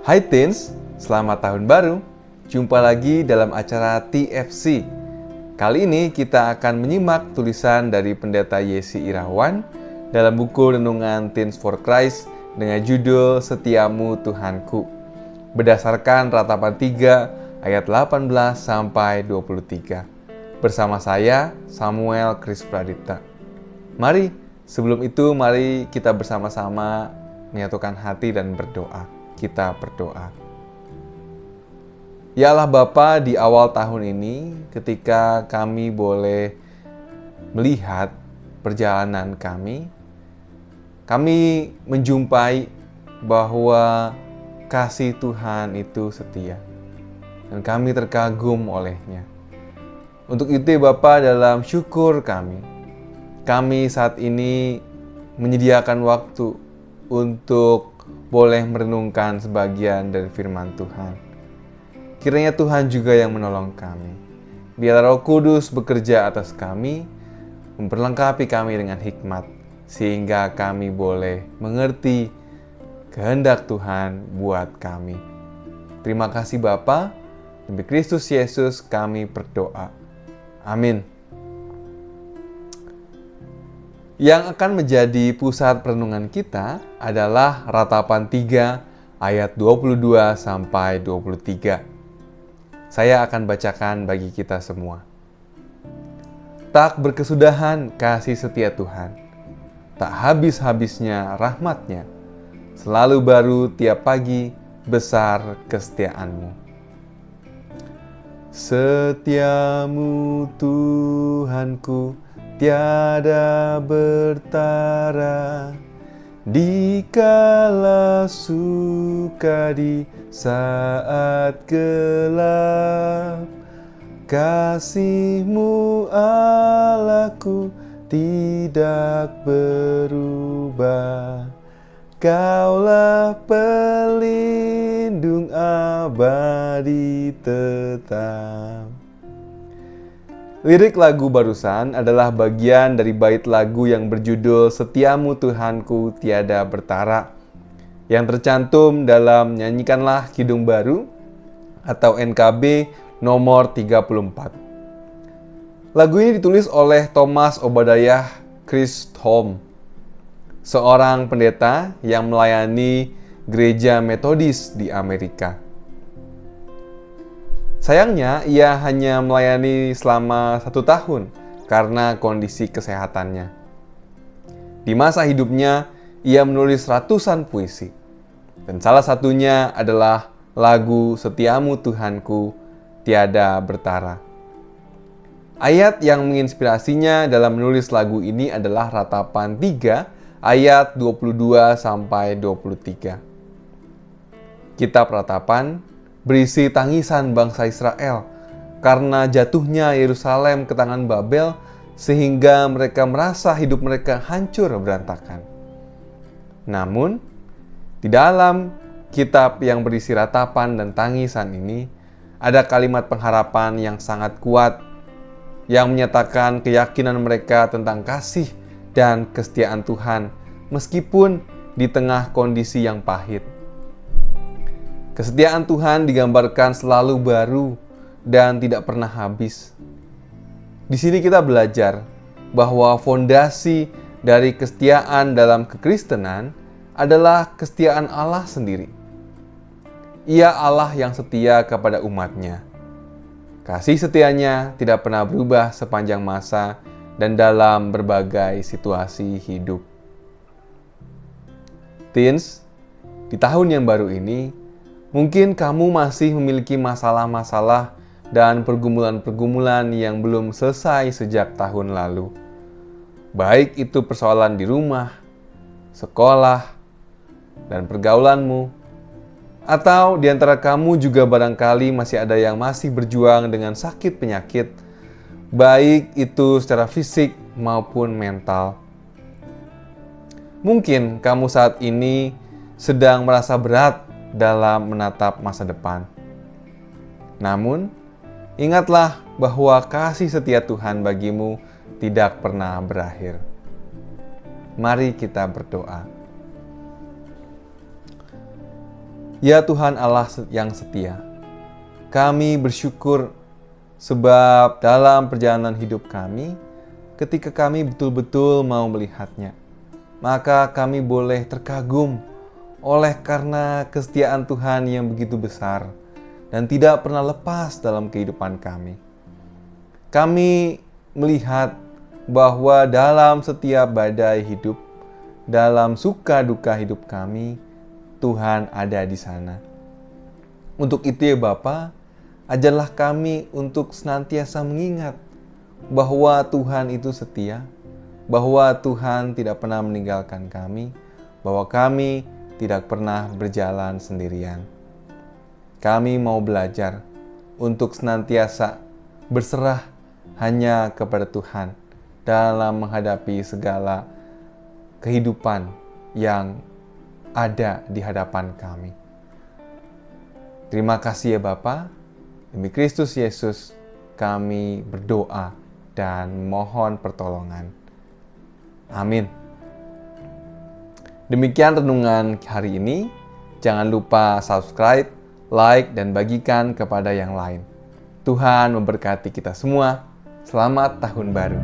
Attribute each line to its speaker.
Speaker 1: Hai Teens, selamat tahun baru. Jumpa lagi dalam acara TFC. Kali ini kita akan menyimak tulisan dari Pendeta Yesi Irawan dalam buku Renungan Teens for Christ dengan judul Setiamu Tuhanku, berdasarkan Ratapan 3 ayat 18 sampai 23. Bersama saya, Samuel Kris Pradipta. Sebelum itu mari kita bersama-sama menyatukan hati dan berdoa. Kita berdoa. Ya Allah Bapa, di awal tahun ini ketika kami boleh melihat perjalanan kami menjumpai bahwa kasih Tuhan itu setia dan kami terkagum olehnya. Untuk itu Bapa, dalam syukur kami saat ini menyediakan waktu untuk boleh merenungkan sebagian dari firman Tuhan. Kiranya Tuhan juga yang menolong kami. Biarlah Roh Kudus bekerja atas kami, memperlengkapi kami dengan hikmat, sehingga kami boleh mengerti kehendak Tuhan buat kami. Terima kasih Bapa, demi Kristus Yesus kami berdoa. Amin. Yang akan menjadi pusat perenungan kita adalah Ratapan 3 ayat 22 sampai 23. Saya akan bacakan bagi kita semua. Tak berkesudahan kasih setia Tuhan, tak habis-habisnya rahmat-Nya, selalu baru tiap pagi besar kesetiaan-Mu. Setiamu Tuhanku, tiada bertara, dikala suka di saat gelap. Kasih-Mu Allahku tidak berubah. Kaulah pelindung abadi tetap. Lirik lagu barusan adalah bagian dari bait lagu yang berjudul Setiamu Tuhanku Tiada Bertara, yang tercantum dalam Nyanyikanlah Kidung Baru atau NKB nomor 34. Lagu ini ditulis oleh Thomas Obadiah Chisholm, seorang pendeta yang melayani gereja Metodis di Amerika. Sayangnya, ia hanya melayani selama 1 tahun karena kondisi kesehatannya. Di masa hidupnya, ia menulis ratusan puisi. Dan salah satunya adalah lagu Setiamu Tuhanku Tiada Bertara. Ayat yang menginspirasinya dalam menulis lagu ini adalah Ratapan 3 ayat 22 sampai 23. Kitab Ratapan berisi tangisan bangsa Israel karena jatuhnya Yerusalem ke tangan Babel, sehingga mereka merasa hidup mereka hancur berantakan. Namun, di dalam kitab yang berisi ratapan dan tangisan ini, ada kalimat pengharapan yang sangat kuat yang menyatakan keyakinan mereka tentang kasih dan kesetiaan Tuhan meskipun di tengah kondisi yang pahit. Kesetiaan Tuhan digambarkan selalu baru dan tidak pernah habis. Di sini kita belajar bahwa fondasi dari kesetiaan dalam kekristenan adalah kesetiaan Allah sendiri. Ia Allah yang setia kepada umat-Nya. Kasih setianya tidak pernah berubah sepanjang masa dan dalam berbagai situasi hidup. Teens, di tahun yang baru ini, mungkin kamu masih memiliki masalah-masalah dan pergumulan-pergumulan yang belum selesai sejak tahun lalu. Baik itu persoalan di rumah, sekolah, dan pergaulanmu. Atau di antara kamu juga barangkali masih ada yang masih berjuang dengan sakit penyakit, baik itu secara fisik maupun mental. Mungkin kamu saat ini sedang merasa berat dalam menatap masa depan. Namun, ingatlah bahwa kasih setia Tuhan bagimu tidak pernah berakhir. Mari kita berdoa. Ya Tuhan Allah yang setia, kami bersyukur sebab dalam perjalanan hidup kami, ketika kami betul-betul mau melihatnya, maka kami boleh terkagum oleh karena kesetiaan Tuhan yang begitu besar dan tidak pernah lepas dalam kehidupan kami. Kami melihat bahwa dalam setiap badai hidup, dalam suka duka hidup kami, Tuhan ada di sana. Untuk itu ya Bapa, ajarlah kami untuk senantiasa mengingat bahwa Tuhan itu setia, bahwa Tuhan tidak pernah meninggalkan kami, bahwa kami tidak pernah berjalan sendirian. Kami mau belajar untuk senantiasa berserah hanya kepada Tuhan dalam menghadapi segala kehidupan yang ada di hadapan kami. Terima kasih ya Bapa. Demi Kristus Yesus kami berdoa dan mohon pertolongan. Amin. Demikian renungan hari ini. Jangan lupa subscribe, like, dan bagikan kepada yang lain. Tuhan memberkati kita semua. Selamat Tahun Baru.